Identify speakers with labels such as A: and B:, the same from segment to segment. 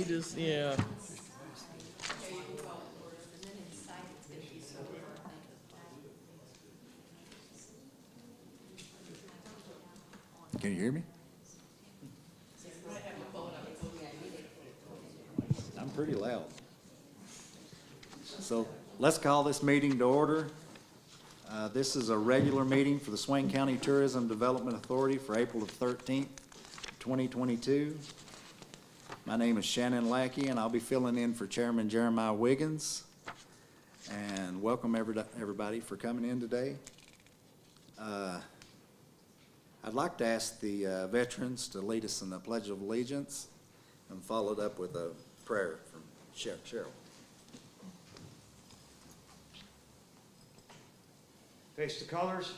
A: you just, yeah.
B: Can you hear me? I'm pretty loud. So let's call this meeting to order. This is a regular meeting for the Swain County Tourism Development Authority for April the 13th, 2022. My name is Shannon Lackey, and I'll be filling in for Chairman Jeremiah Wiggins. And welcome everybody for coming in today. I'd like to ask the veterans to lead us in the Pledge of Allegiance and followed up with a prayer from Cheryl.
C: Face the colors.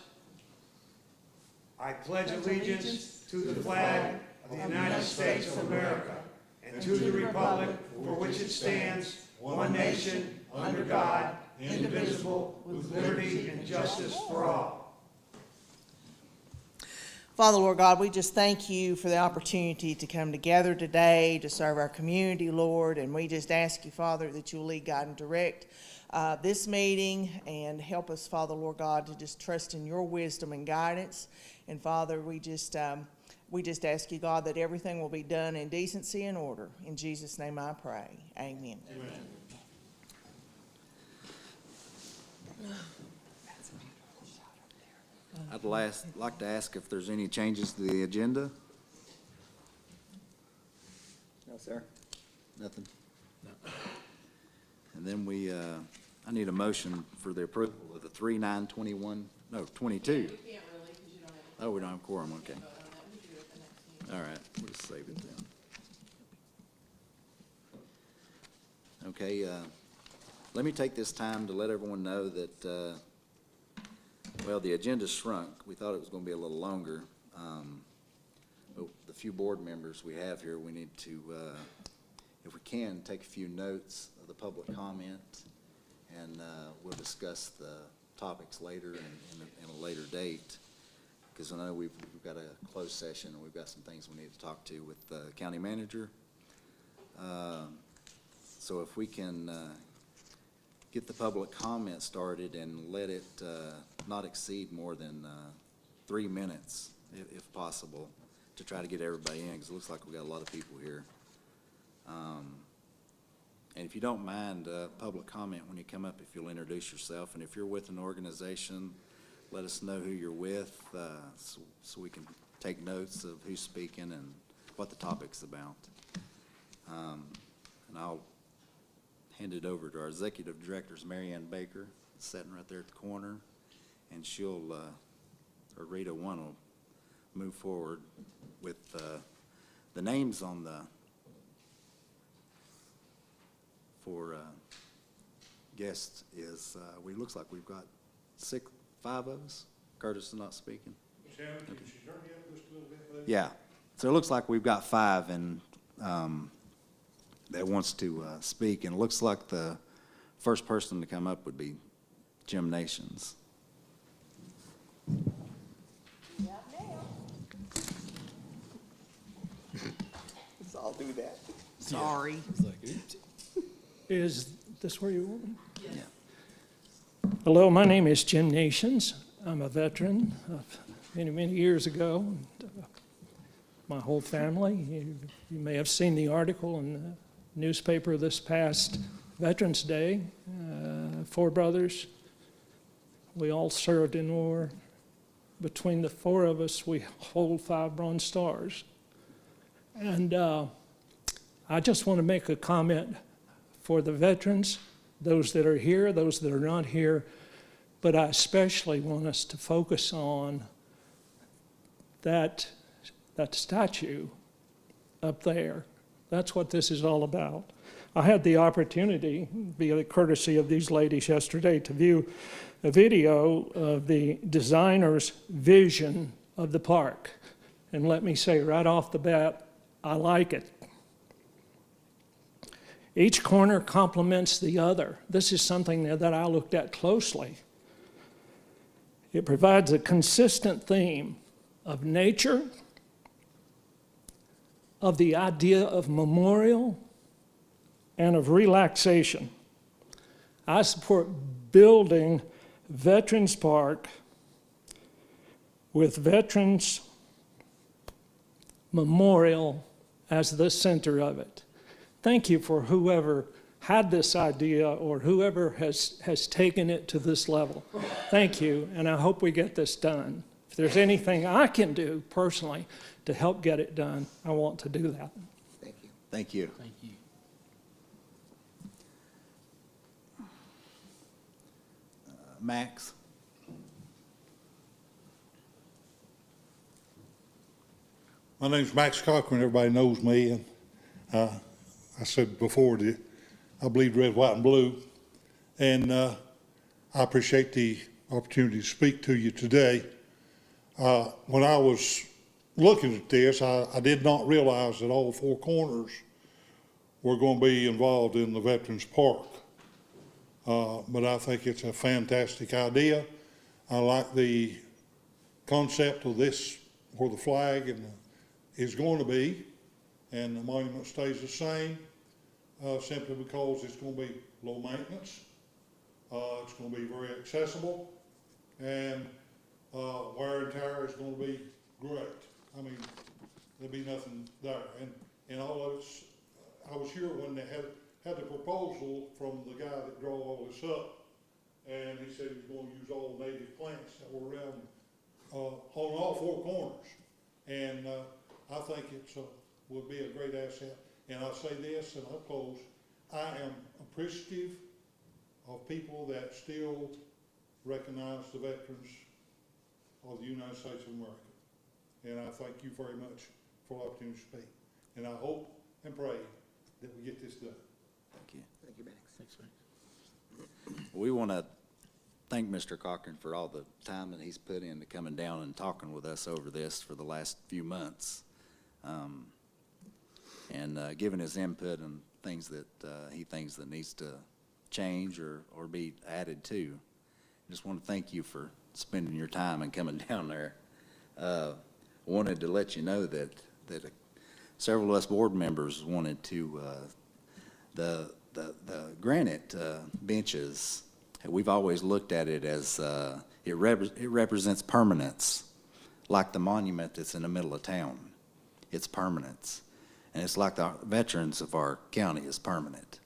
C: I pledge allegiance to the flag of the United States of America and to the republic for which it stands, one nation, under God, indivisible, with liberty and justice for all.
A: Father, Lord God, we just thank you for the opportunity to come together today to serve our community, Lord, and we just ask you, Father, that you'll lead, guide, and direct this meeting and help us, Father, Lord God, to just trust in your wisdom and guidance. And Father, we just ask you, God, that everything will be done in decency and order. In Jesus' name I pray. Amen.
C: Amen.
B: I'd like to ask if there's any changes to the agenda. No, sir. Nothing? No. And then I need a motion for the approval of the 3/9/22.
A: We can't really, because you don't have.
B: Oh, we don't have quorum, okay. All right, we'll just save it then. Okay, let me take this time to let everyone know that, well, the agenda shrunk. We thought it was going to be a little longer. But the few board members we have here, we need to, if we can, take a few notes of the public comment, and we'll discuss the topics later in a later date. Because I know we've got a closed session, and we've got some things we need to talk to with the county manager. So if we can get the public comment started and let it not exceed more than 3 minutes, if possible, to try to get everybody in, because it looks like we've got a lot of people here. And if you don't mind, public comment when you come up, if you'll introduce yourself, and if you're with an organization, let us know who you're with, so we can take notes of who's speaking and what the topic's about. And I'll hand it over to our executive director, Mary Ann Baker, sitting right there at the corner, and she'll, or Rita One will move forward with the names on for guests is, looks like we've got 5 of us. Curtis is not speaking.
C: Shannon, can you turn me up just a little bit, please?
B: Yeah, so it looks like we've got 5 and that wants to speak, and it looks like the first person to come up would be Jim Nations.
A: So I'll do that. Sorry.
D: Is this where you want me?
B: Yeah.
D: Hello, my name is Jim Nations. I'm a veteran of many years ago. My whole family, you may have seen the article in the newspaper this past Veterans Day. 4 brothers, we all served in war. Between the 4 of us, we hold 5 Bronze Stars. And I just want to make a comment for the veterans, those that are here, those that are not here, but I especially want us to focus on that statue up there. That's what this is all about. I had the opportunity, via the courtesy of these ladies yesterday, to view a video of the designer's vision of the park. And let me say right off the bat, I like it. Each corner complements the other. This is something that I looked at closely. It provides a consistent theme of nature, of the idea of memorial, and of relaxation. I support building Veterans Park with Veterans Memorial as the center of it. Thank you for whoever had this idea or whoever has taken it to this level. Thank you, and I hope we get this done. If there's anything I can do personally to help get it done, I want to do that.
B: Thank you. Thank you.
E: Thank you.
B: Max?
F: My name's Max Cochran. Everybody knows me, and I said before that I bleed red, white, and blue, and I appreciate the opportunity to speak to you today. When I was looking at this, I did not realize that all four corners were going to be involved in the Veterans Park, but I think it's a fantastic idea. I like the concept of this, where the flag is going to be, and the monument stays the same, simply because it's going to be low maintenance. It's going to be very accessible, and wear and tear is going to be great. I mean, there'll be nothing there. And all of it's, I was here when they had the proposal from the guy that drew all this up, and he said he was going to use all native plants that were around on all four corners. And I think it would be a great asset. And I'll say this, and I'll close. I am appreciative of people that still recognize the veterans of the United States of America. And I thank you very much for the opportunity to speak. And I hope and pray that we get this done.
B: Thank you.
E: Thank you, Max. Thanks, Max.
B: We want to thank Mr. Cochran for all the time that he's put into coming down and talking with us over this for the last few months, and giving his input on things that he thinks that needs to change or be added to. Just want to thank you for spending your time and coming down there. Wanted to let you know that several of us board members wanted to the granite benches. We've always looked at it as it represents permanence, like the monument that's in the middle of town. It's permanence, and it's like the veterans of our county is permanent.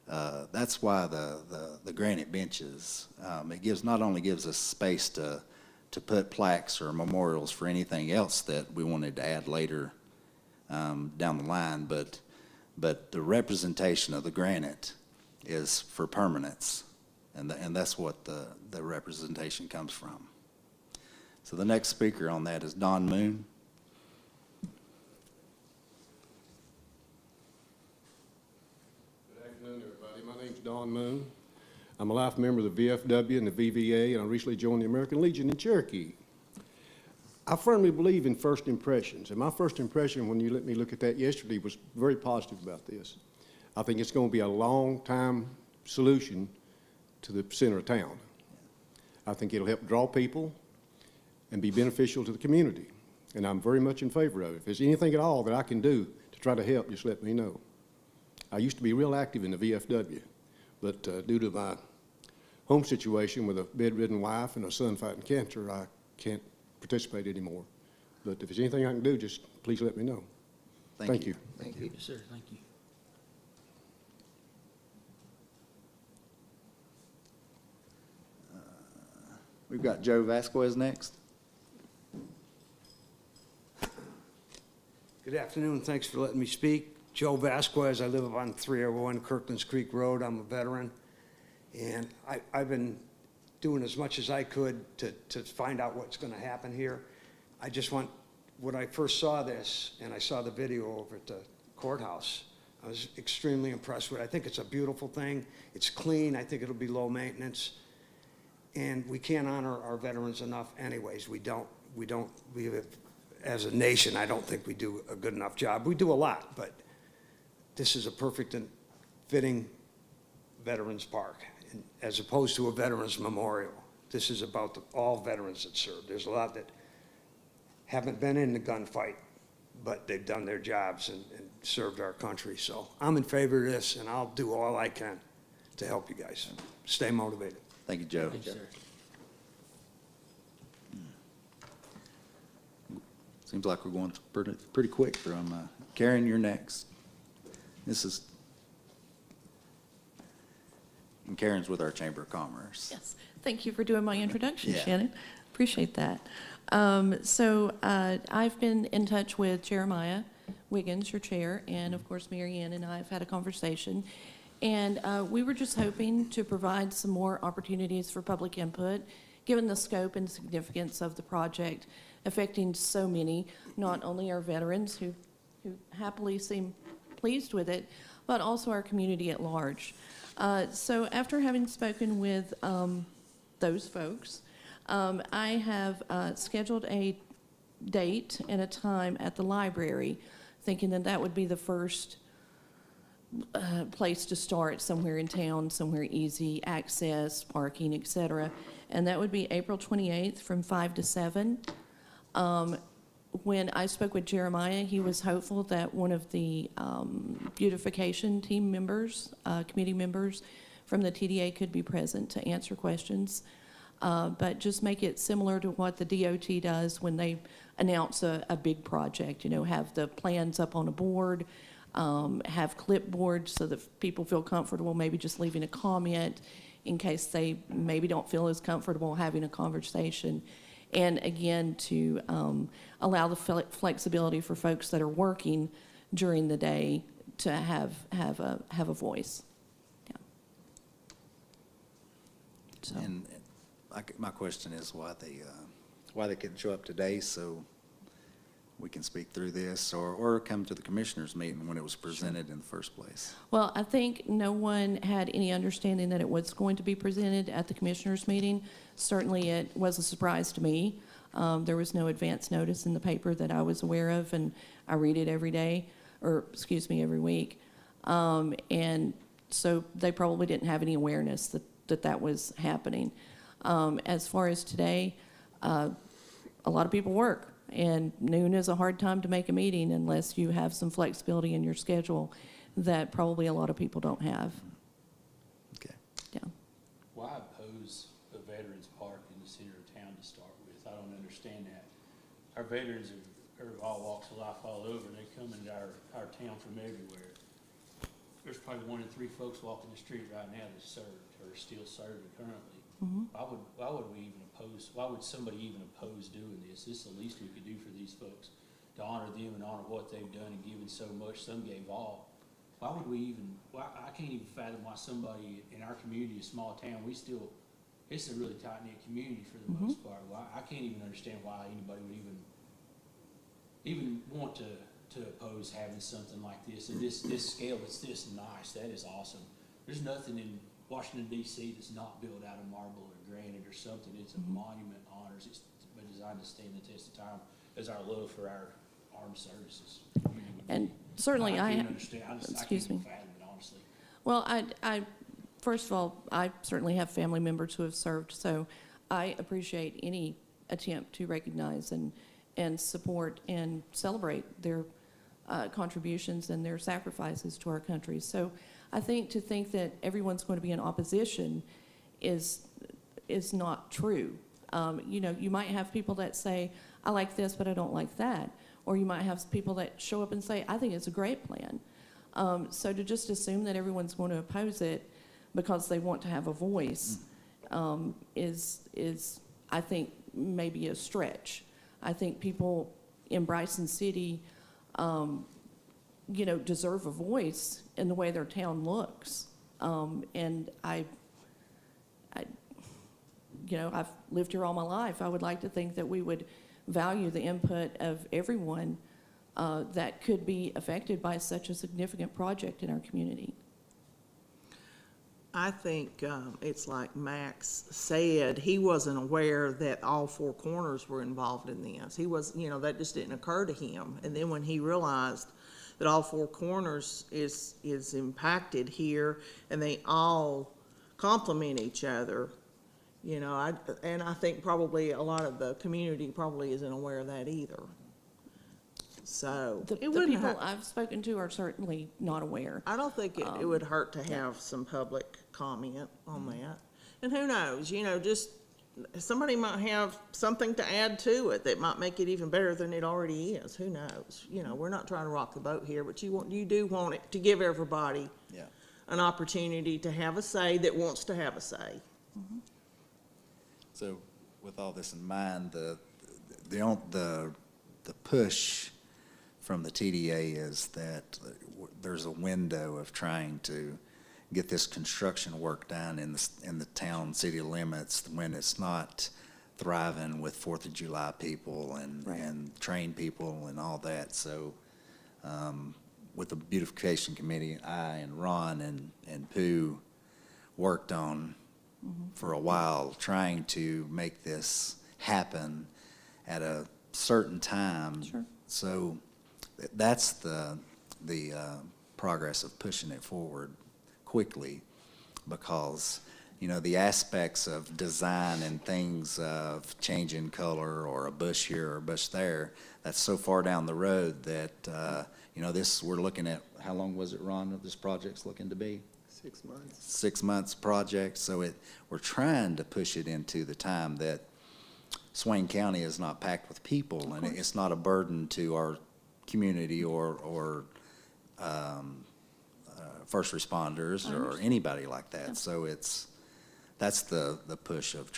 B: That's why the granite benches. It not only gives us space to put plaques or memorials for anything else that we wanted to add later down the line, but the representation of the granite is for permanence. And that's what the representation comes from. So the next speaker on that is Don Moon.
G: Good afternoon, everybody. My name's Don Moon. I'm a life member of the VFW and the VVA, and I recently joined the American Legion in Cherokee. I firmly believe in first impressions, and my first impression when you let me look at that yesterday was very positive about this. I think it's going to be a long-time solution to the center of town. I think it'll help draw people and be beneficial to the community, and I'm very much in favor of it. If there's anything at all that I can do to try to help, just let me know. I used to be real active in the VFW, but due to my home situation with a bedridden wife and a son fighting cancer, I can't participate anymore. But if there's anything I can do, just please let me know. Thank you.
B: Thank you.
E: Yes, sir. Thank you.
B: We've got Joe Vasquez next.
C: Good afternoon, thanks for letting me speak. Joe Vasquez, I live on 301 Kirklands Creek Road. I'm a veteran, and I've been doing as much as I could to find out what's going to happen here. I just want, when I first saw this, and I saw the video over at the courthouse, I was extremely impressed with it. I think it's a beautiful thing. It's clean. I think it'll be low maintenance. And we can't honor our veterans enough anyways. We have, as a nation, I don't think we do a good enough job. We do a lot, but this is a perfect and fitting Veterans Park, as opposed to a Veterans Memorial. This is about all veterans that served. There's a lot that haven't been in the gunfight, but they've done their jobs, and served our country. So I'm in favor of this, and I'll do all I can to help you guys. Stay motivated.
B: Thank you, Joe.
E: Thank you, sir.
B: Seems like we're going pretty quick from, Karen, you're next. And Karen's with our Chamber of Commerce.
H: Yes, thank you for doing my introduction,
B: Yeah.
H: Shannon. Appreciate that. I've been in touch with Jeremiah Wiggins, your chair, and of course, Mary Ann and I have had a conversation. And we were just hoping to provide some more opportunities for public input, given the scope and significance of the project affecting so many, not only our veterans who happily seem pleased with it, but also our community at large. So after having spoken with those folks, I have scheduled a date and a time at the library, thinking that that would be the first place to start, somewhere in town, somewhere easy, access, parking, et cetera. And that would be April 28th from 5 to 7. When I spoke with Jeremiah, he was hopeful that one of the beautification team members, committee members from the TDA could be present to answer questions. But just make it similar to what the DOT does when they announce a big project, you know, have the plans up on a board, have clipboards so that people feel comfortable maybe just leaving a comment in case they maybe don't feel as comfortable having a conversation. And again, to allow the flexibility for folks that are working during the day to have a voice. Yeah. So.
B: And my question is why they couldn't show up today so we can speak through this, or come to the commissioners meeting when it was presented in the first place.
H: Well, I think no one had any understanding that it was going to be presented at the commissioners meeting. Certainly it was a surprise to me. There was no advance notice in the paper that I was aware of, and I read it every day, every week. And so they probably didn't have any awareness that was happening. As far as today, a lot of people work, and noon is a hard time to make a meeting unless you have some flexibility in your schedule that probably a lot of people don't have.
B: Okay.
H: Yeah.
E: Why oppose the Veterans Park in the center of town to start with? I don't understand that. Our veterans are of all walks of life all over. They come into our town from everywhere. There's probably 1 in 3 folks walking the street right now that served or are still serving currently.
H: Mm-hmm.
E: Why would we even oppose? Why would somebody even oppose doing this? This is the least we could do for these folks, to honor them and honor what they've done and given so much. Some gave all. Why would we even? I can't even fathom why somebody in our community, a small town, it's a really tight knit community for the most part. I can't even understand why anybody would even want to oppose having something like this. And this scale, it's this nice. That is awesome. There's nothing in Washington, D.C. that's not built out of marble or granite or something. It's a monument honors. It's been designed to stand the test of time as our love for our armed services.
H: And certainly
E: I can't understand. I can't
H: excuse me.
E: even fathom it, honestly.
H: Well, I first of all, I certainly have family members who have served, so I appreciate any attempt to recognize and support and celebrate their contributions and their sacrifices to our country. So I think to think that everyone's going to be in opposition is not true. You know, you might have people that say, I like this, but I don't like that. Or you might have people that show up and say, I think it's a great plan. So to just assume that everyone's going to oppose it because they want to have a voice is, I think, maybe a stretch. I think people in Bryson City, you know, deserve a voice in the way their town looks. And you know, I've lived here all my life. I would like to think that we would value the input of everyone that could be affected by such a significant project in our community.
A: I think it's like Max said, he wasn't aware that all 4 corners were involved in this. He was, you know, that just didn't occur to him. And then when he realized that all 4 corners is impacted here and they all complement each other, you know, I think probably a lot of the community probably isn't aware of that either. So
H: The
A: it wouldn't
H: people
A: hurt.
H: I've spoken to are certainly not aware.
A: I don't think it would hurt to have some public comment on that. And who knows, just somebody might have something to add to it that might make it even better than it already is. Who knows? We're not trying to rock the boat here, but you do want it to give everybody
B: Yeah.
A: an opportunity to have a say that wants to have a say.
B: So with all this in mind, the push from the TDA is that there's a window of trying to get this construction work done in the town city limits when it's not thriving with 4th of July people and trained people and all that. So with the beautification committee, I and Ron and Pooh worked on for a while trying to make this happen at a certain time.
H: Sure.
B: So that's the progress of pushing it forward quickly, because the aspects of design and things of changing color or a bush here or a bush there, that's so far down the road that we're looking at, how long was it, Ron, that this project's looking to be?
I: 6 months.
B: 6 months project. So we're trying to push it into the time that Swain County is not packed with people, and it's not a burden to our community or first responders or anybody like that.
H: Yeah.
B: So that's the push of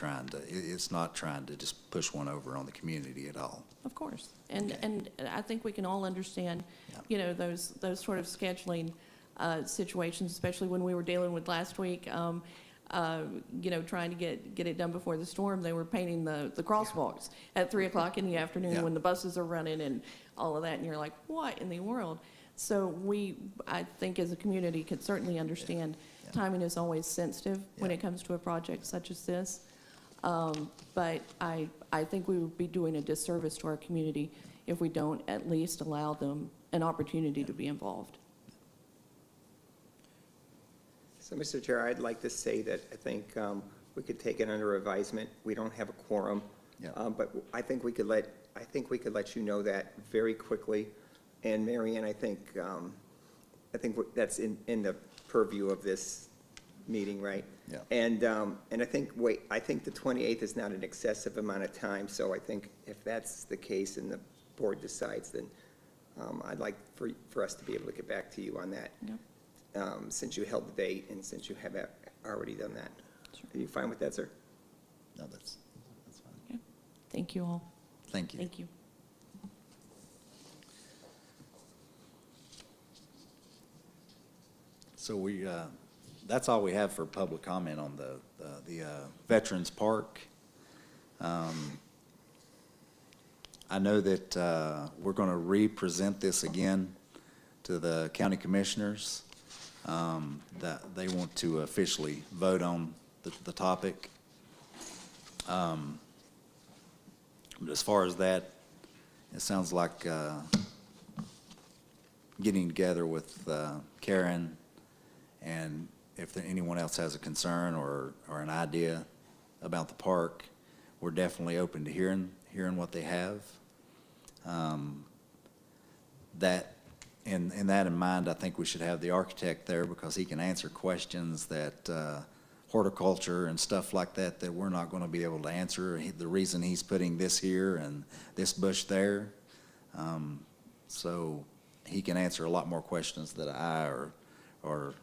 B: it's not trying to just push one over on the community at all.
H: Of course. And I think we can all understand, those sort of scheduling situations, especially when we were dealing with last week, trying to get it done before the storm. They were painting the crosswalks at 3 o'clock in the afternoon
B: Yeah.
H: when the buses are running and all of that, and you're like, what in the world? So I think as a community could certainly understand timing is always sensitive when it comes to a project such as this. But I think we would be doing a disservice to our community if we don't at least allow them an opportunity to be involved.
I: So, Mr. Chair, I'd like to say that I think we could take it under advisement. We don't have a quorum.
B: Yeah.
I: But I think we could let you know that very quickly. And Mary Ann, I think that's in the purview of this meeting, right?
B: Yeah.
I: And I think the 28th is not an excessive amount of time, so I think if that's the case and the board decides, then I'd like for us to be able to get back to you on that.
H: Yeah.
I: Since you held the date and since you have already done that.
H: Sure.
I: Are you fine with that, sir?
B: No, that's fine.
H: Okay. Thank you all.
B: Thank you.
H: Thank you.
B: So that's all we have for public comment on the Veterans Park. I know that we're going to re-present this again to the county commissioners, that they want to officially vote on the topic. But as far as that, it sounds like getting together with Karen, and if anyone else has a concern or an idea about the park, we're definitely open to hearing what they have. In that in mind, I think we should have the architect there because he can answer questions that horticulture and stuff like that we're not going to be able to answer. The reason he's putting this here and this bush there, so he can answer a lot more questions that I or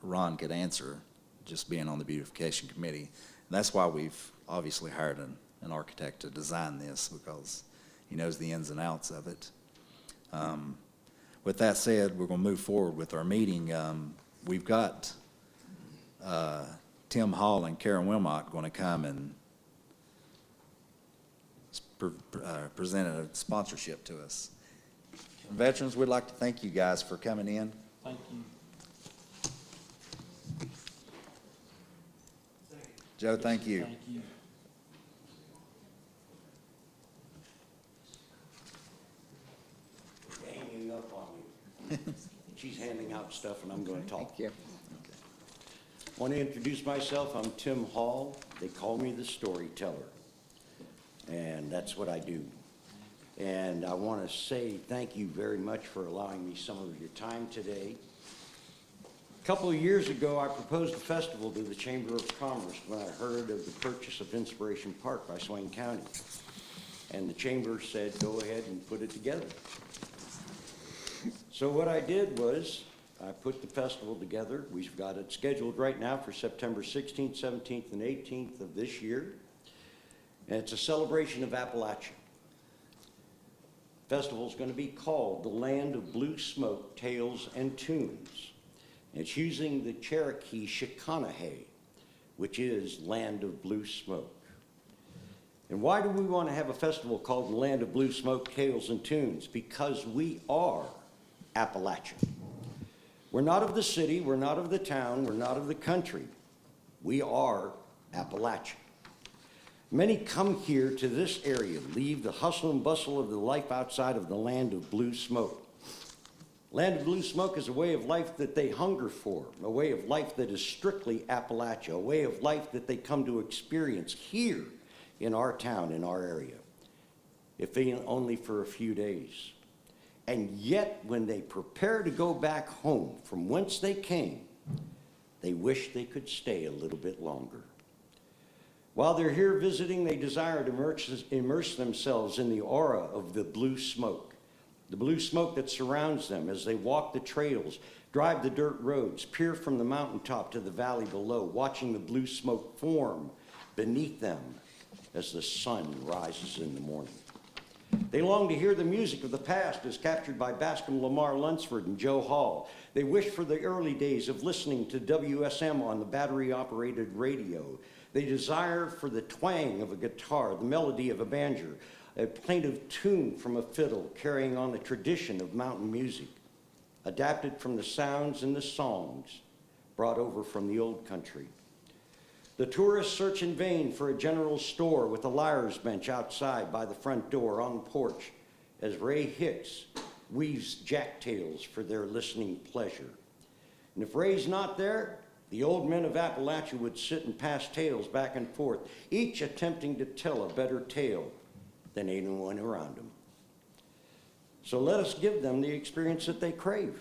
B: Ron could answer, just being on the beautification committee. And that's why we've obviously hired an architect to design this, because he knows the ins and outs of it. With that said, we're going to move forward with our meeting. We've got Tim Hall and Karen Wilmot going to come and present a sponsorship to us. Veterans, we'd like to thank you guys for coming in.
E: Thank you.
B: Joe, thank you.
E: Thank you.
J: Hanging up on you. She's handing out stuff and I'm going to talk.
I: Thank you.
J: I want to introduce myself. I'm Tim Hall. They call me the storyteller. And that's what I do. And I want to say thank you very much for allowing me some of your time today. A couple of years ago, I proposed a festival to the Chamber of Commerce when I heard of the purchase of Inspiration Park by Swain County. And the Chamber said, go ahead and put it together. So what I did was, I put the festival together. We've got it scheduled right now for September 16th, 17th, and 18th of this year. And it's a celebration of Appalachia. The festival is going to be called the Land of Blue Smoke, Tales, and Tunes. It's using the Cherokee Chickanahay, which is Land of Blue Smoke. And why do we want to have a festival called the Land of Blue Smoke, Tales, and Tunes? Because we are Appalachia. We're not of the city, we're not of the town, we're not of the country. We are Appalachia. Many come here to this area, leave the hustle and bustle of the life outside of the Land of Blue Smoke. Land of Blue Smoke is a way of life that they hunger for, a way of life that is strictly Appalachia, a way of life that they come to experience here in our town, in our area, if only for a few days. And yet, when they prepare to go back home from whence they came, they wish they could stay a little bit longer. While they're here visiting, they desire to immerse themselves in the aura of the blue smoke. The blue smoke that surrounds them as they walk the trails, drive the dirt roads, peer from the mountaintop to the valley below, watching the blue smoke form beneath them as the sun rises in the morning. They long to hear the music of the past as captured by Bascom Lamar Lunsford and Joe Hall. They wish for the early days of listening to WSM on the battery-operated radio. They desire for the twang of a guitar, the melody of a banjo, a plaintive tune from a fiddle carrying on the tradition of mountain music, adapted from the sounds and the songs brought over from the old country. The tourists search in vain for a general store with a liar's bench outside by the front door on the porch as Ray Hicks weaves jacktails for their listening pleasure. And if Ray's not there, the old men of Appalachia would sit and pass tales back and forth, each attempting to tell a better tale than anyone around them. So let us give them the experience that they crave.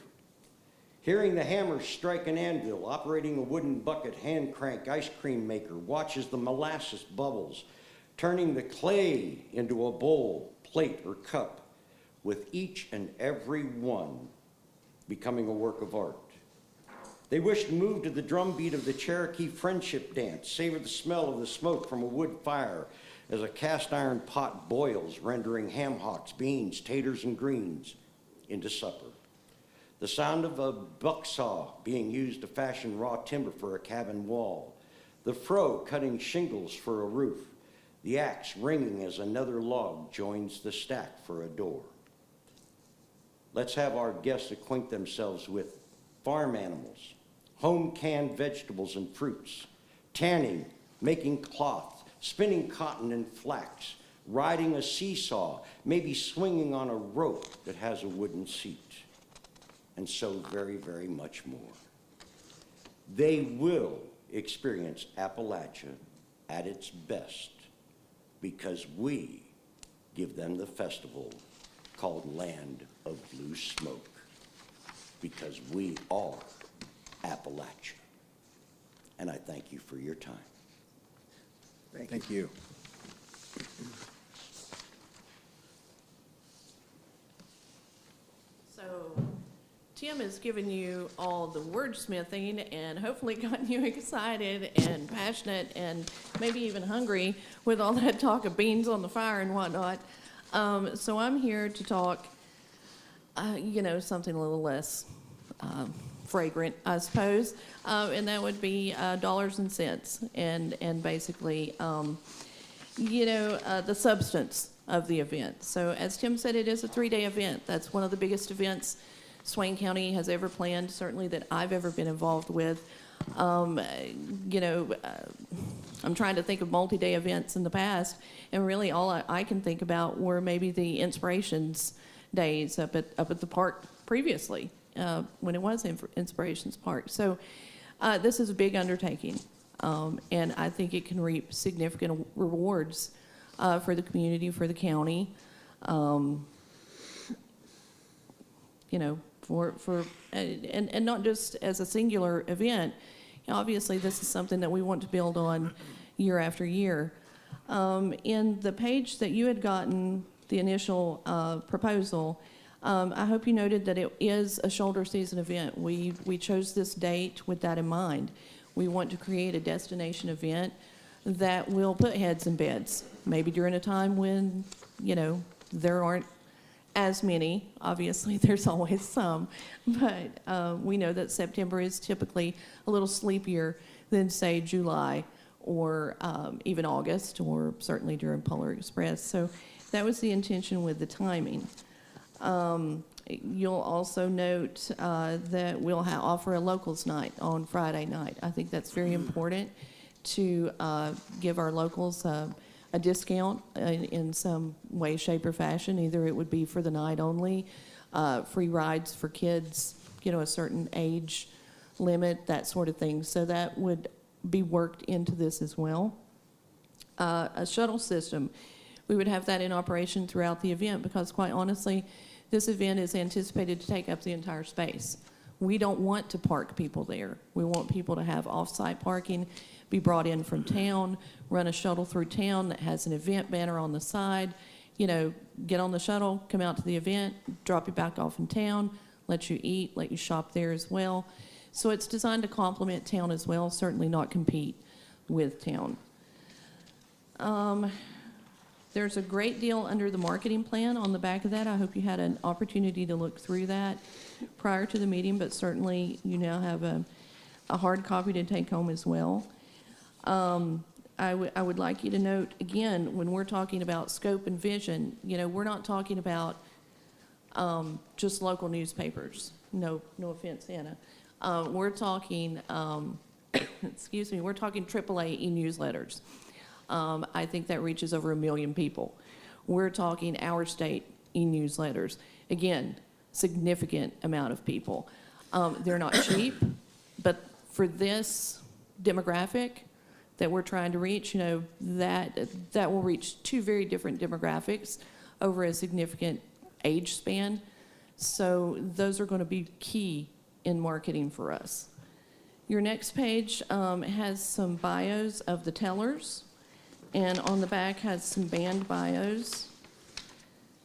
J: Hearing the hammer strike an anvil, operating a wooden bucket, hand crank, ice cream maker, watches the molasses bubbles, turning the clay into a bowl, plate, or cup, with each and every one becoming a work of art. They wish to move to the drumbeat of the Cherokee friendship dance, savor the smell of the smoke from a wood fire as a cast iron pot boils, rendering ham hocks, beans, taters, and greens into supper. The sound of a bucksaw being used to fashion raw timber for a cabin wall. The fro cutting shingles for a roof. The axe ringing as another log joins the stack for a door. Let's have our guests acquaint themselves with farm animals, home canned vegetables and fruits, tanning, making cloth, spinning cotton and flax, riding a seesaw, maybe swinging on a rope that has a wooden seat, and so very, very much more. They will experience Appalachia at its best because we give them the festival called Land of Blue Smoke, because we are Appalachia. And I thank you for your time.
B: Thank you.
H: So Tim has given you all the wordsmithing and hopefully gotten you excited and passionate and maybe even hungry with all that talk of beans on the fire and whatnot. So I'm here to talk, something a little less fragrant, I suppose, and that would be dollars and cents and basically, the substance of the event. So as Tim said, it is a 3-day event. That's one of the biggest events Swain County has ever planned, certainly that I've ever been involved with. I'm trying to think of multi-day events in the past, and really all I can think about were maybe the Inspirations days up at the park previously, when it was Inspirations Park. So this is a big undertaking, and I think it can reap significant rewards for the community, for the county. You know, and not just as a singular event. You know, obviously, this is something that we want to build on year after year. In the page that you had gotten, the initial proposal, I hope you noted that it is a shoulder season event. We chose this date with that in mind. We want to create a destination event that will put heads in beds, maybe during a time when, you know, there aren't as many. Obviously, there's always some, but we know that September is typically a little sleepier than, say, July or even August, or certainly during Polar Express. So that was the intention with the timing. You'll also note that we'll offer a locals night on Friday night. I think that's very important to give our locals a discount in some way, shape, or fashion. Either it would be for the night only, free rides for kids, you know, a certain age limit, that sort of thing. So that would be worked into this as well. A shuttle system, we would have that in operation throughout the event because, quite honestly, this event is anticipated to take up the entire space. We don't want to park people there. We want people to have off-site parking, be brought in from town, run a shuttle through town that has an event banner on the side, you know, get on the shuttle, come out to the event, drop you back off in town, let you eat, let you shop there as well. So it's designed to complement town as well, certainly not compete with town. There's a great deal under the marketing plan on the back of that. I hope you had an opportunity to look through that prior to the meeting, but certainly you now have a hard copy to take home as well. I would like you to note, again, when we're talking about scope and vision, you know, we're not talking about just local newspapers. No offense, Anna. We're talking, excuse me, we're talking AAA e-newsletters. I think that reaches over 1 million people. We're talking Our State e-newsletters. Again, significant amount of people. They're not cheap, but for this demographic that we're trying to reach, you know, that will reach two very different demographics over a significant age span. So those are going to be key in marketing for us. Your next page has some bios of the tellers, and on the back has some band bios.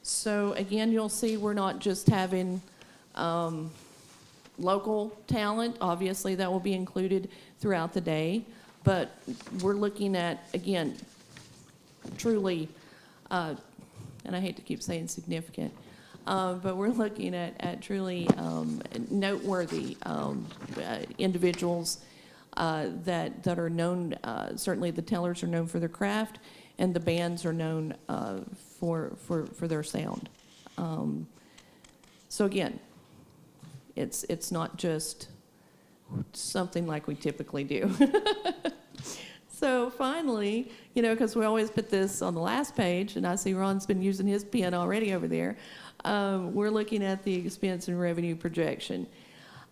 H: So again, you'll see we're not just having local talent. Obviously, that will be included throughout the day, but we're looking at, again, truly, and I hate to keep saying significant, but we're looking at truly noteworthy individuals that are known. Certainly the tellers are known for their craft, and the bands are known for their sound. So again, it's not just something like we typically do. So finally, you know, because we always put this on the last page, and I see Ron's been using his pen already over there, we're looking at the expense and revenue projection.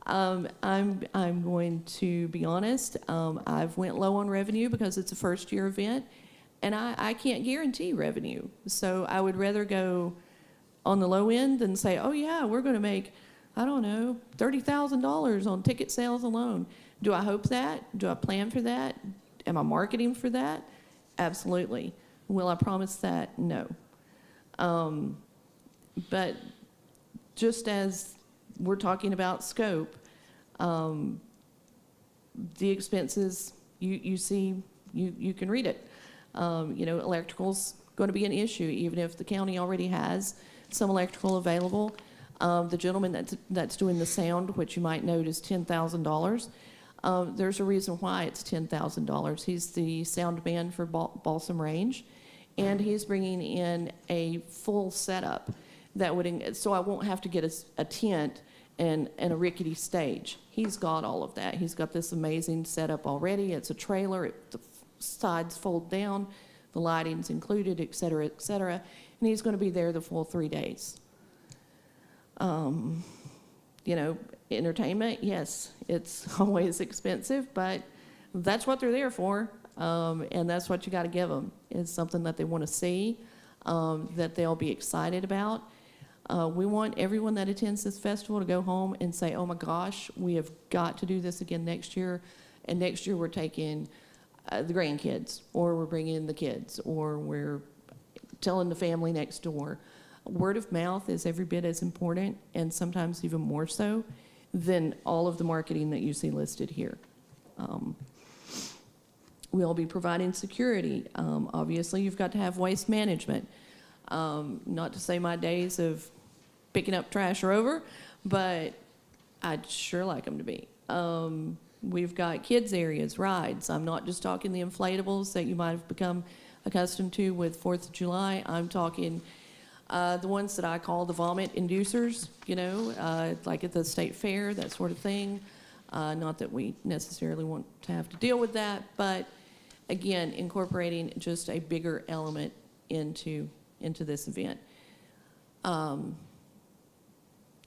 H: I'm going to be honest, I've went low on revenue because it's a first-year event, and I can't guarantee revenue. So I would rather go on the low end than say, oh yeah, we're going to make, I don't know, $30,000 on ticket sales alone. Do I hope that? Do I plan for that? Am I marketing for that? Absolutely. Will I promise that? No. But just as we're talking about scope, the expenses, you see, you can read it. You know, electrical's going to be an issue, even if the county already has some electrical available. The gentleman that's doing the sound, which you might note is $10,000, there's a reason why it's $10,000. He's the sound man for Balsam Range, and he's bringing in a full setup that would, so I won't have to get a tent and a rickety stage. He's got all of that. He's got this amazing setup already. It's a trailer. The sides fold down. The lighting's included, et cetera, and he's going to be there the full 3 days. You know, entertainment, yes, it's always expensive, but that's what they're there for, and that's what you got to give them, is something that they want to see, that they'll be excited about. We want everyone that attends this festival to go home and say, oh my gosh, we have got to do this again next year. And next year we're taking the grandkids, or we're bringing in the kids, or we're telling the family next door. Word of mouth is every bit as important, and sometimes even more so, than all of the marketing that you see listed here. We'll be providing security. Obviously, you've got to have waste management. Not to say my days of picking up trash are over, but I'd sure like them to be. We've got kids areas, rides. I'm not just talking the inflatables that you might have become accustomed to with 4th of July. I'm talking the ones that I call the vomit inducers, you know, like at the state fair, that sort of thing. Not that we necessarily want to have to deal with that, but again, incorporating just a bigger element into this event.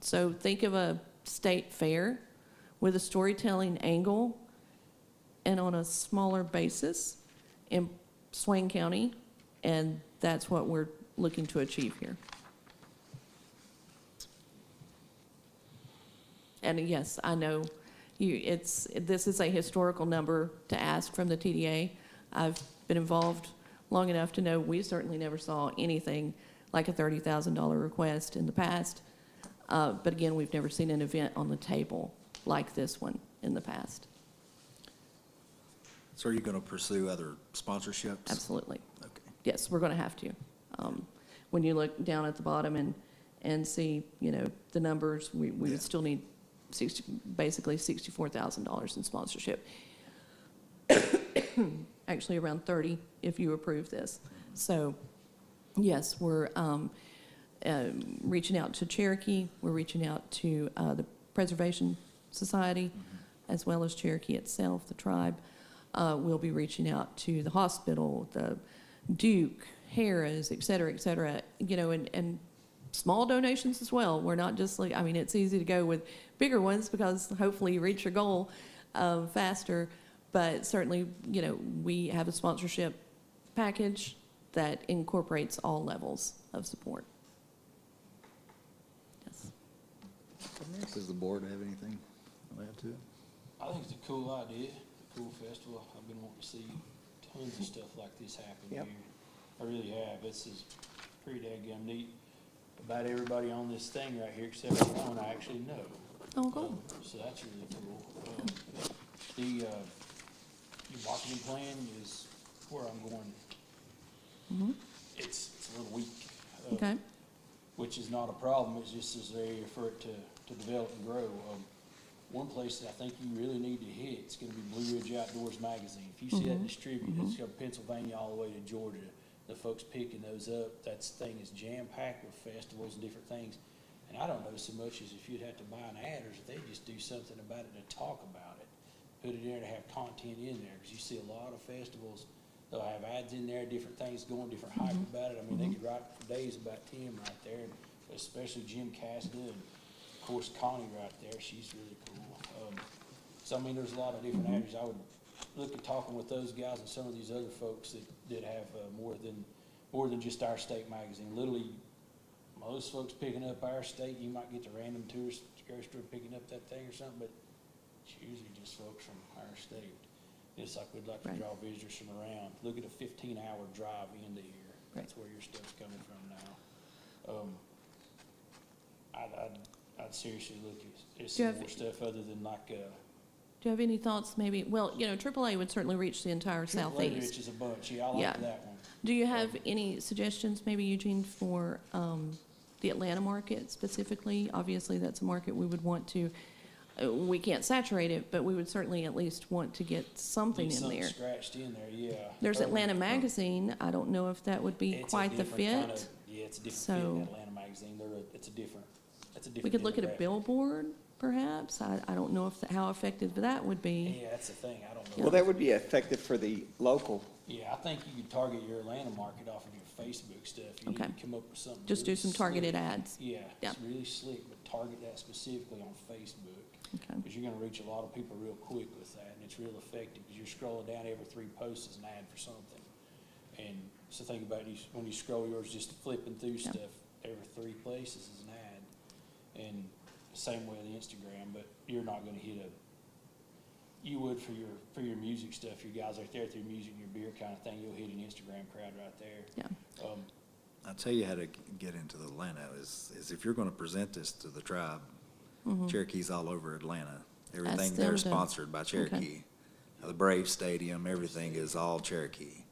H: So think of a state fair with a storytelling angle and on a smaller basis in Swain County, and that's what we're looking to achieve here. And yes, I know this is a historical number to ask from the TDA. I've been involved long enough to know we certainly never saw anything like a $30,000 request in the past. But again, we've never seen an event on the table like this one in the past.
K: So are you going to pursue other sponsorships?
H: Absolutely.
K: Okay.
H: Yes, we're going to have to. When you look down at the bottom and see, you know, the numbers, we would still need basically $64,000 in sponsorship. Actually, around 30 if you approve this. So, yes, we're reaching out to Cherokee. We're reaching out to the Preservation Society, as well as Cherokee itself, the tribe. We'll be reaching out to the hospital, the Duke, Harrah's, et cetera, you know, and small donations as well. We're not just like, I mean, it's easy to go with bigger ones because hopefully you reach your goal faster. But certainly, you know, we have a sponsorship package that incorporates all levels of support. Yes.
K: Does the board have anything to add to it?
E: I think it's a cool idea, a cool festival. I've been wanting to see tons of stuff like this happen
I: Yep.
E: here. I really have. This is pretty daggum neat. About everybody on this thing right here, except for one I actually know.
H: Oh, cool.
E: So that's really cool. The marketing plan is where I'm going.
H: Mm-hmm.
E: It's a little weak.
H: Okay.
E: Which is not a problem. It's just as area for it to develop and grow. One place that I think you really need to hit, it's going to be Blue Ridge Outdoors Magazine. If you see that distributed, it's from Pennsylvania all the way to Georgia. The folks picking those up, that thing is jam-packed with festivals and different things. And I don't know so much as if you'd have to buy an ad or if they just do something about it to talk about it. Put it there to have content in there, because you see a lot of festivals, they'll have ads in there, different things going, different hype about it. I mean, they could write for days about Tim right there, and especially Jim Casda, and of course Connie right there, she's really cool. So I mean, there's a lot of different avenues. I would look at talking with those guys and some of these other folks that have more than just our state magazine. Literally, most folks picking up our state, you might get the random tourist grocery store picking up that thing or something, but it's usually just folks from our state. It's like we'd like to draw visitors from around. Look at a 15-hour drive into here. That's where your stuff's coming from now. I'd seriously look at some more stuff other than like.
H: Do you have any thoughts? Maybe. Well, you know, AAA would certainly reach the entire southeast.
E: Which is a bunch. Yeah, I like that one.
H: Do you have any suggestions, maybe Eugene, for the Atlanta market specifically? Obviously, that's a market we would want to. We can't saturate it, but we would certainly at least want to get something in there.
E: Scratched in there, yeah.
H: There's Atlanta Magazine. I don't know if that would be quite the fit.
E: It's a different fit in Atlanta Magazine. It's a different.
H: We could look at a billboard, perhaps. I don't know how effective that would be.
E: Yeah, that's the thing. I don't know.
I: Well, that would be effective for the local.
E: Yeah, I think you could target your Atlanta market off of your Facebook stuff. You need to come up with something.
H: Just
E: really
H: do some targeted
E: slick.
H: ads.
E: Yeah, it's really slick, but target that specifically on Facebook.
H: Okay.
E: Because you're going to reach a lot of people real quick with that, and it's real effective because you're scrolling down every 3 posts is an ad for something. And so think about it, when you scroll yours, just flipping through stuff, every 3 places is an ad. And same way with Instagram, but you're not gonna hit you would for your music stuff, your guys right there with your music and your beer kind of thing, you'll hit an Instagram crowd right there.
H: Yeah.
B: I'll tell you how to get into the Atlanta is if you're gonna present this to the tribe, Cherokee's all over Atlanta. Everything
H: them
B: there
H: to-
B: is sponsored by Cherokee. The Brave Stadium, everything is all Cherokee.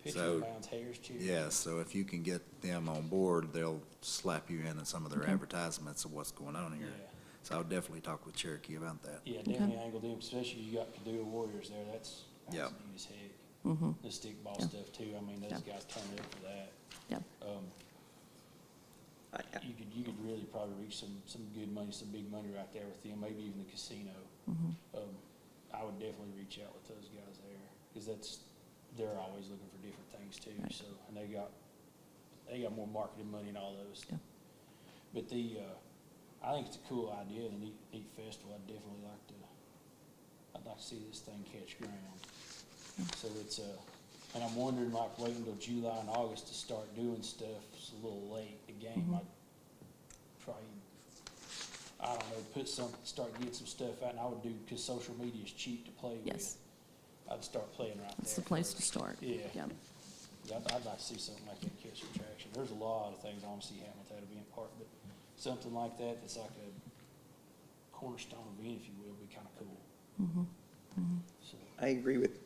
E: Pitcher
B: So,
E: bounce hairs, cheers.
B: yeah, so if you can get them on board, they'll slap you in some of their advertisements of what's going on here.
E: Yeah.
B: So I'll definitely talk with Cherokee about that.
E: Yeah, definitely angle them, especially you got Purdue Warriors there, that's
B: Yep.
E: neat as heck. The stickball
H: Yeah.
E: stuff too, I mean, those guys turn up for that.
H: Yeah.
E: You could really probably reach some good money, some big money right there with them, maybe even the casino. I would definitely reach out with those guys there, because they're always looking for different things too,
H: Right.
E: so, and they got more marketing money and all those.
H: Yeah.
E: But I think it's a cool idea, and a neat festival, I'd like to see this thing catch ground. So it's, and I'm wondering, like, waiting until July and August to start doing stuff, it's a little late, the game, I'd probably, I don't know, start getting some stuff out, and I would do, because social media is cheap to play with.
H: Yes.
E: I'd start playing right there.
H: That's the place to
E: first.
H: start.
E: Yeah.
H: Yeah.
E: I'd like to see something like that catch some traction. There's a lot of things I want to see happen with that event park, but something like that, that's like a cornerstone event, if you will, would be kind of cool. So,
I: I agree with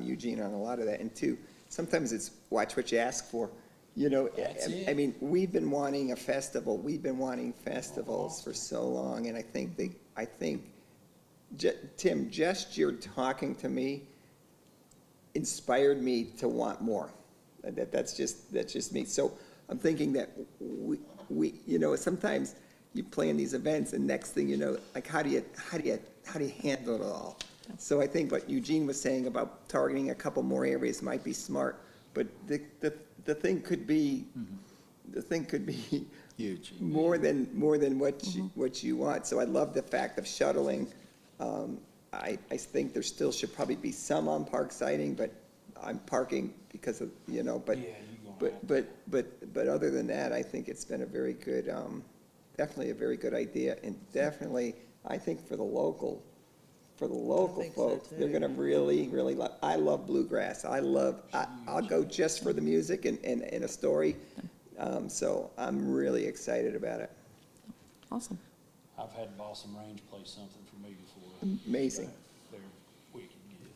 I: Eugene on a lot of that, and two, sometimes it's watch what you ask for. You know,
E: That's it.
I: I mean, we've been wanting a festival, we've been wanting festivals for so long, and I think Tim, just your talking to me inspired me to want more. That's just me. So I'm thinking that we, you know, sometimes you plan these events and next thing you know, like how do you handle it all? So I think what Eugene was saying about targeting a couple more areas might be smart, but the thing could be,
B: Huge.
I: more than what you want. So I love the fact of shuttling. I think there still should probably be some on park siting, but I'm parking because of, you know, but,
E: yeah, you're gonna have
I: but other than that, I think it's been a very good, definitely a very good idea, and definitely, I think for the local
A: think so,
I: folks,
A: too.
I: they're gonna really love, I love bluegrass, I'll go just for the music and a story, so I'm really excited about it,
H: Awesome.
E: I've had Balsam Range play something for me before.
I: amazing.
E: They're wicked good.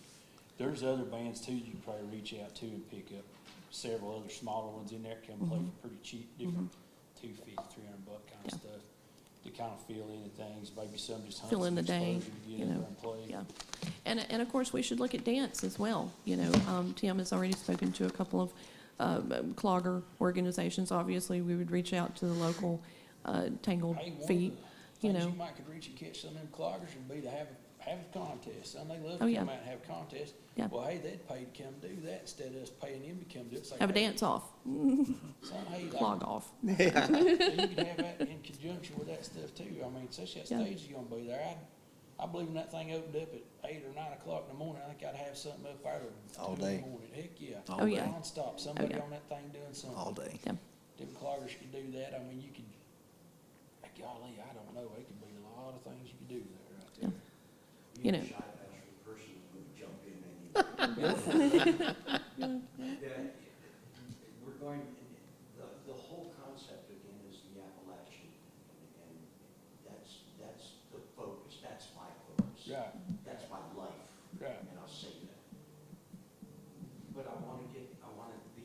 E: There's other bands too you can probably reach out to and pick up several other smaller ones in there, come play for pretty cheap, different $250, $300 kind of stuff, to kind of fill in the things, maybe some just hunt
H: Fill in
E: some
H: the day,
E: exposure to
H: you
E: get in
H: know,
E: there and play.
H: yeah. And of course, we should look at dance as well, you know. Tim has already spoken to a couple of clogger organizations. Obviously, we would reach out to the local Tangled
E: Hey, one of
H: Feet,
E: the
H: you
E: things
H: know.
E: you might could reach and catch some of them cloggers would be to have a contest. Some they love
H: Oh,
E: to
H: yeah.
E: come out and have a contest.
H: Yeah.
E: Well, hey, they'd pay to come do that instead of us paying them to come do it. It's like,
H: Have a
E: hey,
H: dance off,
E: son, hey, like,
H: clog off.
E: you can have that in conjunction with that stuff too. I mean, especially that
H: Yeah.
E: stage is gonna be there. I believe when that thing opened up at 8 or 9 o'clock in the morning, I think I'd have something up there till
B: All
E: 2 in
B: day.
E: the morning. Heck, yeah.
H: Oh, yeah.
E: Nonstop, somebody
H: yeah.
E: on that thing doing something.
B: All day.
H: Yeah.
E: Them cloggers could do that. I mean, you could, golly, I don't know, it could be a lot of things you could do there right there.
H: You know.
J: person would jump in and we're going, the whole concept again is the Appalachian, and that's the focus, that's my focus.
E: Right.
J: That's my life.
E: Right.
J: And I'll say that. But I want the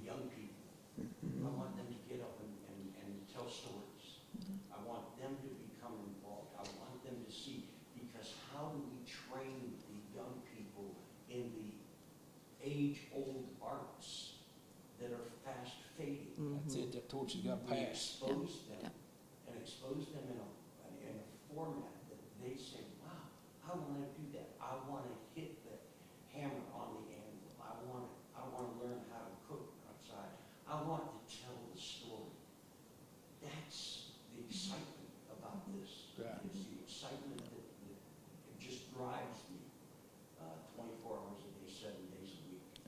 J: young people, I want them to get up and tell stories. I want them to become involved. I want them to see, because how do we train the young people in the age-old arts that are fast fading?
E: That's it, that torch has got
J: We
E: passed.
J: expose them,
H: Yeah.
J: and expose them in a format that they say, wow, I want to do that. I want to hit the hammer on the anvil. I want to learn how to cook outside. I want to tell the story. That's the excitement about this.
E: Right.
J: It's the excitement that it just drives me 24 hours a day, 7 days a week, to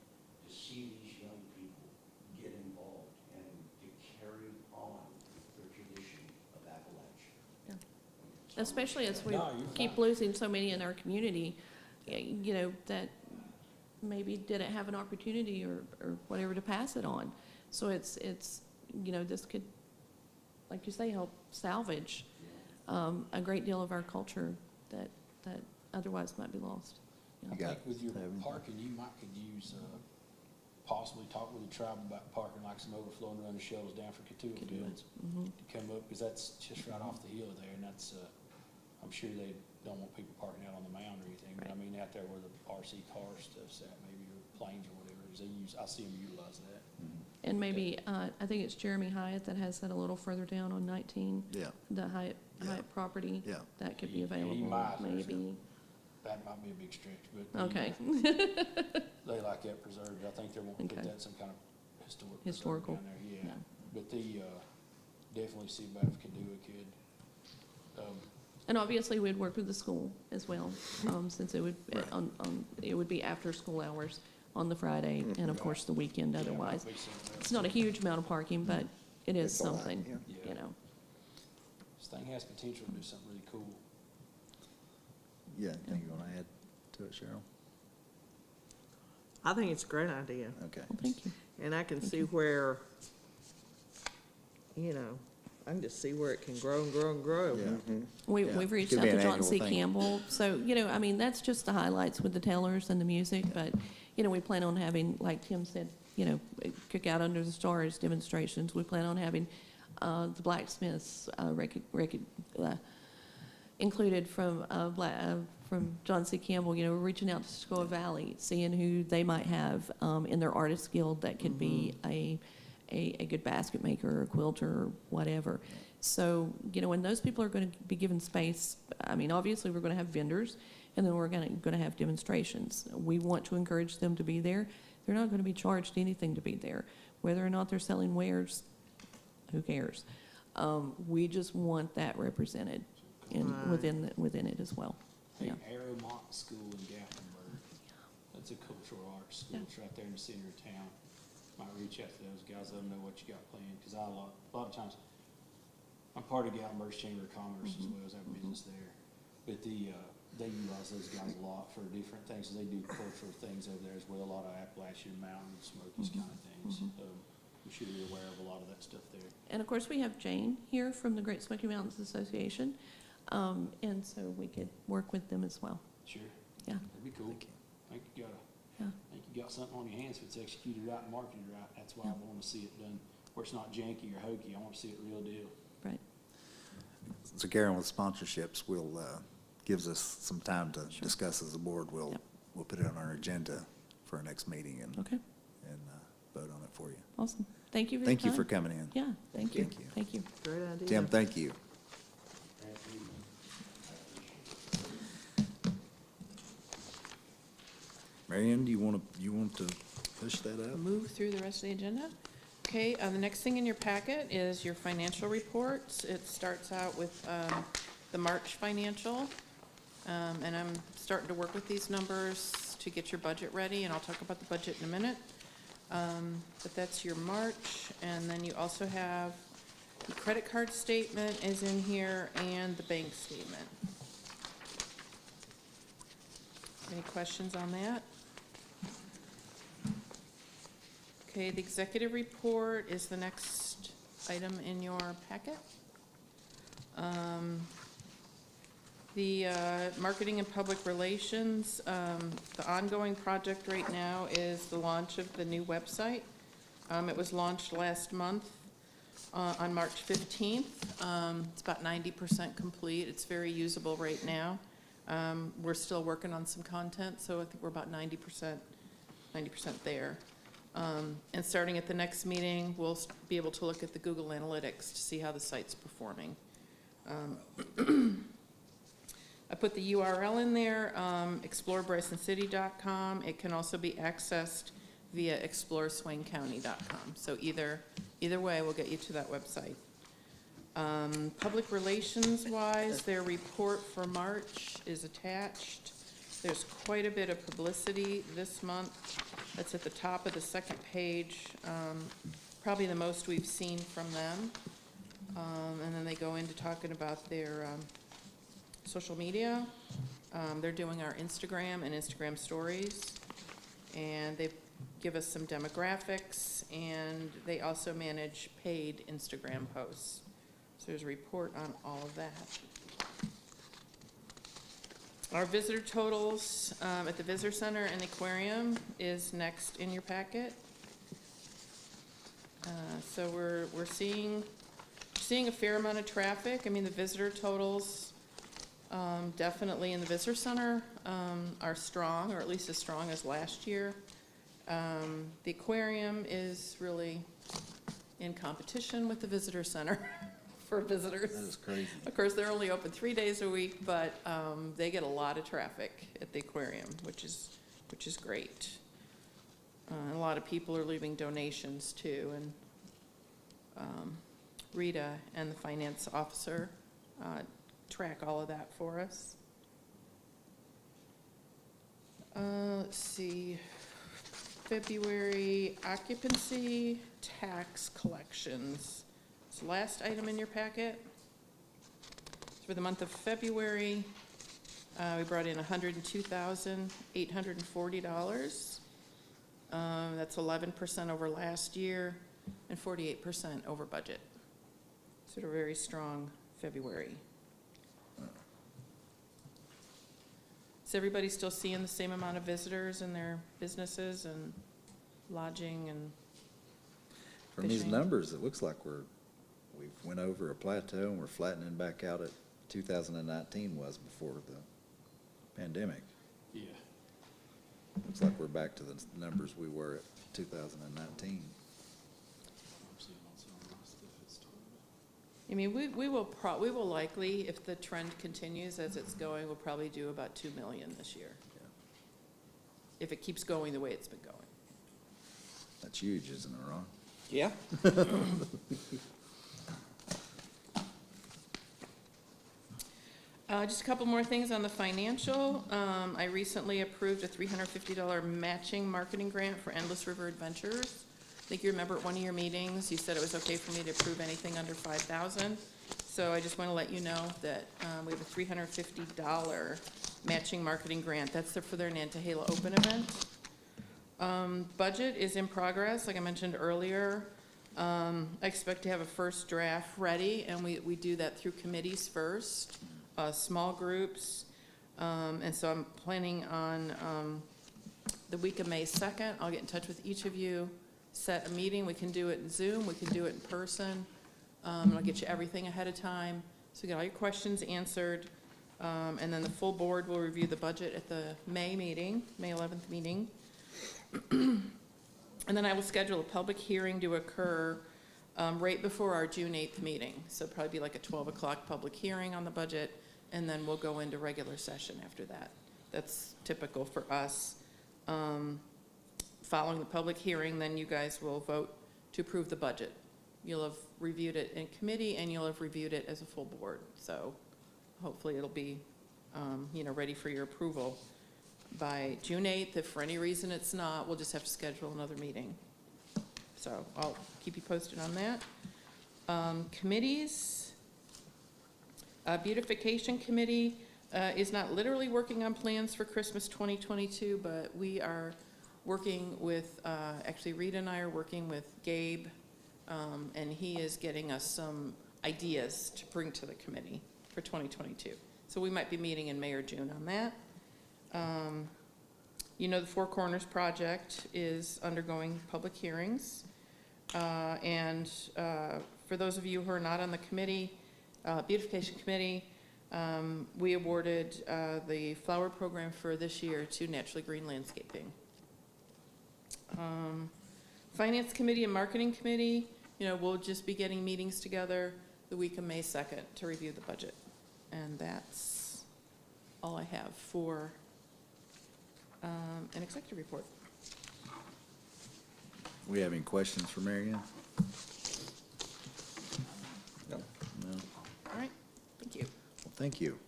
J: see these young people
H: especially as we
E: No, you're
H: keep
E: fine.
H: losing so many in our community, you know, that maybe didn't have an opportunity or whatever to pass it on. So it's, you know, this could, like you say, help salvage a great deal of our culture that otherwise might be lost.
E: I
K: You got
E: think with your
K: it.
E: parking, you might could use, possibly talk with the tribe about parking like some overflow and run the shuttles down for Katua
H: Could do it.
E: fields
H: Mhm.
E: to come up, because that's just right off the hill there, and that's, I'm sure they don't want people parking out on the mound or anything, but I
H: Right.
E: mean, out there where the RC car stuff's at, maybe, or planes or whatever, is they use, I see them utilize that.
H: And maybe, I think it's Jeremy Hyatt that has that a little further down on 19.
K: Yeah.
H: The Hyatt property.
K: Yeah.
H: That could be
E: He
H: available,
E: might.
H: maybe.
E: That might be a big stretch, but.
H: Okay.
E: They like that preserved, I think they're wanting to put
H: Okay.
E: that in some kind of historic preserve
H: Historical.
E: down there, yeah.
H: Yeah.
E: But definitely see about if Kadua could,
H: And obviously, we'd work with the school as well, since it would, it would be after school hours on the Friday, and of course, the weekend
E: yeah,
H: otherwise.
E: might be something else.
H: It's not a huge amount of parking, but it is
I: It's a lot,
H: something,
I: yeah.
E: Yeah.
H: you know.
E: This thing has potential to do something really cool.
K: Yeah, anything you want to add to it, Cheryl?
A: I think it's a great idea,
K: Okay.
H: Well, thank you.
A: and I can see where, you know, I can just see where it can grow and grow and grow.
K: Yeah. Yeah.
H: We've reached
K: Could
H: out
K: be
H: to
K: an
H: John
K: annual
H: C.
K: thing.
H: Campbell, so, you know, I mean, that's just the highlights with the tellers and the music, but, you know, we plan on having, like Tim said, you know, Cookout Under the Stars demonstrations. We plan on having the blacksmiths included from John C. Campbell, you know, reaching out to Sequoia Valley, seeing who they might have in their artist guild that could be a good basket maker or quilter or whatever. So, you know, when those people are going to be given space, I mean, obviously, we're going to have vendors, and then we're going to have demonstrations. We want to encourage them to be there. They're not going to be charged anything to be there. Whether or not they're selling wares, who cares? We just want that represented within it as well.
E: Hey,
H: Yeah.
E: Arrowmont School in Gaffinburg, that's a cultural arts school,
H: Yeah.
E: it's right there in the center of town. Might reach out to those guys, let them know what you got planned, because a lot of times, I'm part of Gatlinburg's Chamber of Commerce as well as our business there. But they utilize those guys a lot for different things, they do cultural things over there as well, a lot of Appalachian Mountain, Smokies kind of things. We should be aware of a lot of that stuff there.
H: And of course, we have Jane here from the Great Smoky Mountains Association, and so we could work with them as well.
E: Sure.
H: Yeah.
E: That'd be cool. I think you got something on your hands if it's executed right and marketed right. That's why I want to see it done, where it's not janky or hokey. I want to see it real deal.
H: Right.
K: So Karen, with sponsorships, gives us some time to
H: Sure.
K: discuss as a board. We'll put it on our agenda for our next meeting and
H: Okay.
K: vote on it for you.
H: Awesome. Thank you for your
K: Thank you
H: time.
K: for coming in.
H: Yeah. Thank you.
K: Thank you.
H: Thank you.
A: Great idea.
K: Tim, thank you. Marion, do you want to push that up?
L: Move through the rest of the agenda. Okay, the next thing in your packet is your financial reports. It starts out with the March financial. And I'm starting to work with these numbers to get your budget ready, and I'll talk about the budget in a minute. But that's your March, and then you also have the credit card statement is in here and the bank statement. Any questions on that? Okay, the executive report is the next item in your packet. The marketing and public relations, the ongoing project right now is the launch of the new website. It was launched last month on March 15th. It's about 90% complete. It's very usable right now. We're still working on some content, so I think we're about 90% there. And starting at the next meeting, we'll be able to look at the Google Analytics to see how the site's performing. I put the URL in there, explorebrysonscity.com. It can also be accessed via exploreswaincounty.com. So either way will get you to that website. Public relations wise, their report for March is attached. There's quite a bit of publicity this month. That's at the top of the second page, probably the most we've seen from them. And then they go into talking about their social media. They're doing our Instagram and Instagram stories, and they give us some demographics, and they also manage paid Instagram posts. So there's a report on all of that. Our visitor totals at the Visitor Center and Aquarium is next in your packet. So we're seeing a fair amount of traffic. I mean, the visitor totals definitely in the Visitor Center are strong, or at least as strong as last year. The Aquarium is really in competition with the Visitor Center for visitors.
B: That is crazy.
L: Of course, they're only open 3 days a week, but they get a lot of traffic at the Aquarium, which is great. A lot of people are leaving donations too, and Rita and the finance officer track all of that for us. Let's see, February occupancy tax collections. It's the last item in your packet. For the month of February, we brought in $102,840. That's 11% over last year and 48% over budget. So a very strong February. Is everybody still seeing the same amount of visitors in their businesses and lodging and
B: From these
L: fishing?
B: numbers, it looks like we've went over a plateau and we're flattening back out at 2019 was before the pandemic.
E: Yeah.
B: Looks like we're back to the numbers we were at 2019.
L: I mean, we will likely, if the trend continues as it's going, we'll probably do about 2 million this year.
B: Yeah.
L: If it keeps going the way it's been going.
B: That's huge, isn't it, Ron?
I: Yeah.
L: Just a couple more things on the financial. I recently approved a $350 matching marketing grant for Endless River Adventures. I think you remember at one of your meetings, you said it was okay for me to approve anything under $5,000. So I just want to let you know that we have a $350 matching marketing grant. That's for their Nantahala Open event. Budget is in progress, like I mentioned earlier. I expect to have a first draft ready, and we do that through committees first. Small groups, and so I'm planning on the week of May 2nd. I'll get in touch with each of you, set a meeting. We can do it in Zoom, we can do it in person, and I'll get you everything ahead of time, so you get all your questions answered, and then the full board will review the budget at the May meeting, May 11th meeting. And then I will schedule a public hearing to occur right before our June 8th meeting, so probably be like a 12 o'clock public hearing on the budget, and then we'll go into regular session after that. That's typical for us. Following the public hearing, then you guys will vote to approve the budget. You'll have reviewed it in committee, and you'll have reviewed it as a full board. So hopefully it'll be, ready for your approval by June 8th. If for any reason it's not, we'll just have to schedule another meeting. So I'll keep you posted on that. Committees. Beautification Committee is not literally working on plans for Christmas 2022, but we are working with, actually Rita and I are working with Gabe, and he is getting us some ideas to bring to the committee for 2022. So we might be meeting in May or June on that. The Four Corners project is undergoing public hearings. And for those of you who are not on the committee, Beautification Committee, we awarded the flower program for this year to Naturally Green Landscaping. Finance Committee and Marketing Committee, we'll just be getting meetings together the week of May 2nd to review the budget. And that's all I have for an executive report.
B: We have any questions for Mary Ann? No.
L: All right, thank you.
B: Well, thank you.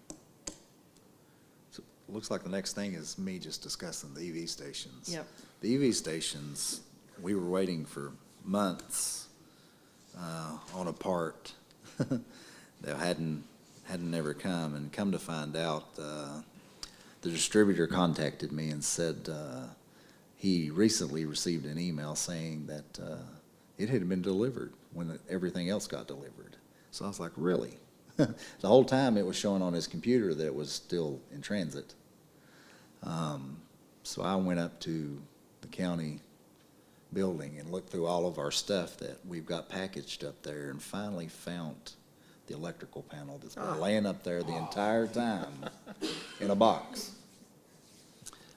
B: So, looks like the next thing is me just discussing the EV stations.
L: Yep.
B: The EV stations, we were waiting for months on a part that hadn't had never come, and come to find out, the distributor contacted me and said, he recently received an email saying that, it had been delivered when everything else got delivered. So I was like, really? The whole time it was showing on his computer that it was still in transit. So I went up to the county building and looked through all of our stuff that we've got packaged up there, and finally found the electrical panel that's been laying up there the entire time in a box.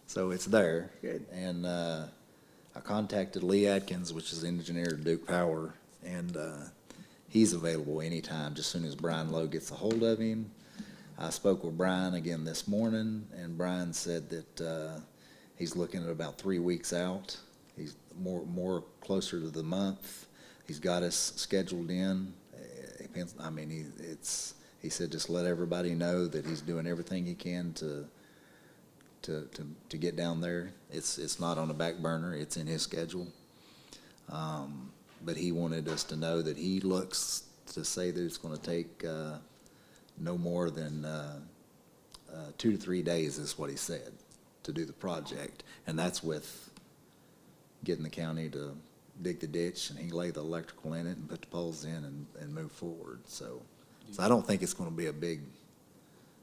B: So it's there.
I: Good.
B: And I contacted Lee Atkins, which is engineer at Duke Power, and he's available anytime, just as soon as Brian Lowe gets a hold of him. I spoke with Brian again this morning, and Brian said that he's looking at about 3 weeks out. He's more closer to the month. He's got us scheduled in. I mean, he said just let everybody know that he's doing everything he can to get down there. It's not on the back burner. It's in his schedule. But he wanted us to know that he looks to say that it's going to take no more than 2 to 3 days, is what he said, to do the project. And that's with getting the county to dig the ditch, and he lay the electrical in it and put the poles in and move forward. So I don't think it's going to be a big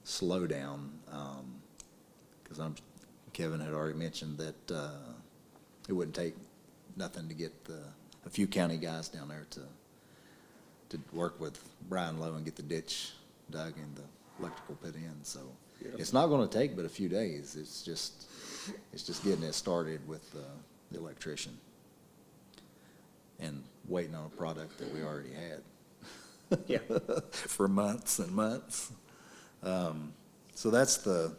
B: slowdown, because Kevin had already mentioned that it wouldn't take nothing to get a few county guys down there to work with Brian Lowe and get the ditch dug and the electrical put in. So it's not going to take but a few days. It's just getting it started with the electrician and waiting on a product that we already had.
I: Yeah.
B: For months and months. So that's the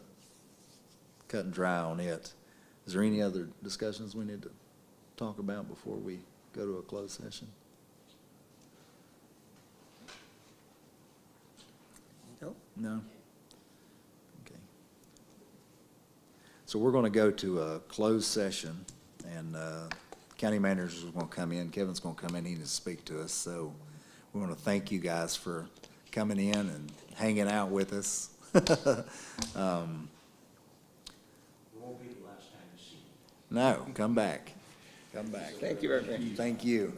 B: cut and dry on it. Is there any other discussions we need to talk about before we go to a closed session?
I: No?
B: No? Okay. So we're going to go to a closed session, and county manager's going to come in. Kevin's going to come in. He needs to speak to us. So we want to thank you guys for coming in and hanging out with us.
J: It won't be the last time you see me.
B: No, come back. Come back.
I: Thank you very much.
B: Thank you.